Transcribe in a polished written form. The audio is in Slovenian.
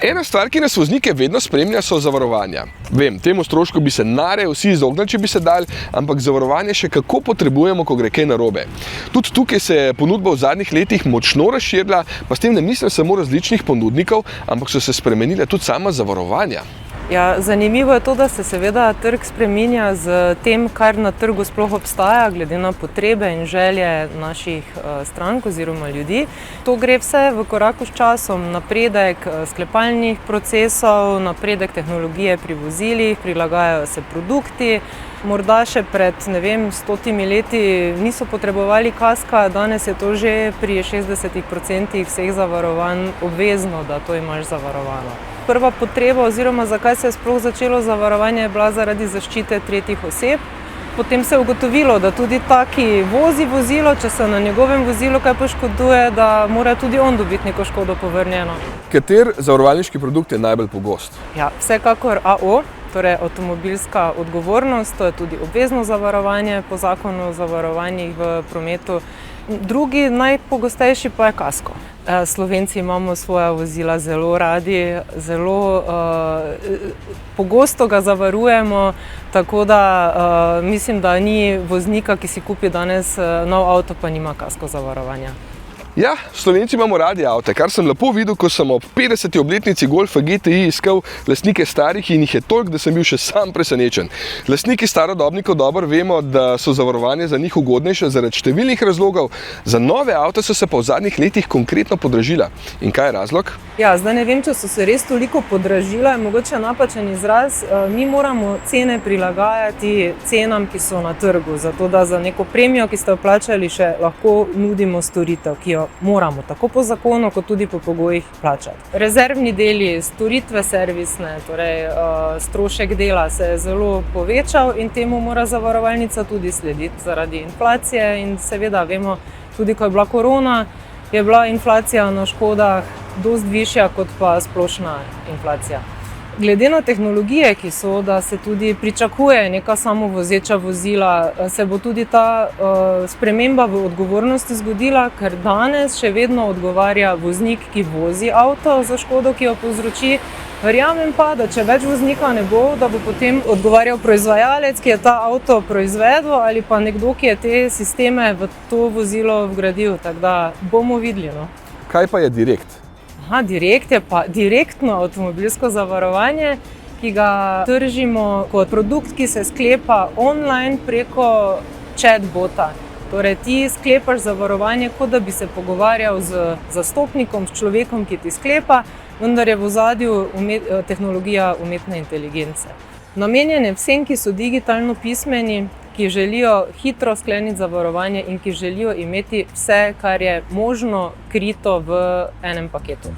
Ena stvar, ki nas voznike vedno spremlja, so zavarovanja. Vem, temu strošku bi se nare vsi izognili, če bi se dali, ampak zavarovanje še kako potrebujemo, ko gre kaj narobe. Tudi tukaj se je ponudba v zadnjih letih močno razširila, pa s tem ne mislim samo različnih ponudnikov, ampak so se spremenile tudi sama zavarovanja. Ja, zanimivo je to, da se seveda trg spreminja z tem, kar na trgu sploh obstaja, glede na potrebe in želje naših strank oziroma ljudi. To gre vse v koraku s časom, napredek sklepalnih procesov, napredek tehnologije pri vozilih, prilagajajo se produkti. Morda še pred, 100 leti niso potrebovali kaska, danes je to že pri 60% vseh zavarovanj obvezno, da to imaš zavarovano. Prva potreba oziroma zakaj se je sploh začelo zavarovanje je bila zaradi zaščite tretjih oseb. Potem se je ugotovilo, da tudi taki vozi vozilo, če se na njegovem vozilu kaj poškoduje, da mora tudi on dobiti neko škodo povrnjeno. Kater zavarovalniški produkt je najbolj pogost? Ja, vsekakor AO, torej avtomobilska odgovornost, to je tudi obvezno zavarovanje po zakonu o zavarovanjih v prometu. Drugi najpogostejši pa je kasko. Slovenci imamo svoja vozila zelo radi, zelo pogosto ga zavarujemo, tako da mislim, da ni voznika, ki si kupi danes nov avto, pa nima kasko zavarovanja. Ja, Slovenci imamo radi avte, kar sem lepo videl, ko sem ob 50. obletnici Golfa GTI iskal lastnike starih in jih je toliko, da sem bil še sam presenečen. Lastniki starodobnikov dobro vemo, da so zavarovanje za njih ugodnejše zaradi številnih razlogov. Za nove avte so se pa v zadnjih letih konkretno podražila. In kaj je razlog? Ja, zdaj ne vem, če so se res toliko podražila, je mogoče napačen izraz. Mi moramo cene prilagajati cenam, ki so na trgu, zato da za neko premijo, ki ste jo plačali, še lahko nudimo storitev, ki jo moramo tako po zakonu, kot tudi po pogojih plačati. Rezervni deli, storitve servisne, torej strošek dela se je zelo povečal in temu mora zavarovalnica tudi slediti zaradi inflacije in seveda vemo, tudi ko je bila korona, je bila inflacija na škodah dosti višja kot pa splošna inflacija. Glede na tehnologije, ki so, da se tudi pričakuje neka samovozeča vozila, se bo tudi ta sprememba v odgovornosti zgodila, ker danes še vedno odgovarja voznik, ki vozi avto za škodo, ki jo povzroči. Verjamem pa, da če več voznika ne bo, da bo potem odgovarjal proizvajalec, ki je ta avto proizvedel, ali pa nekdo, ki je te sisteme v to vozilo vgradil. Tako da bomo videli. No. Kaj pa je Direkt? Direkt je pa direktno avtomobilsko zavarovanje, ki ga tržimo kot produkt, ki se sklepa online preko chatbota. Torej ti sklepaš zavarovanje, kot da bi se pogovarjal z zastopnikom, s človekom, ki ti sklepa, vendar je v ozadju tehnologija umetne inteligence. Namenjen je vsem, ki so digitalno pismeni, ki želijo hitro skleniti zavarovanje in ki želijo imeti vse, kar je možno, krito v enem paketu.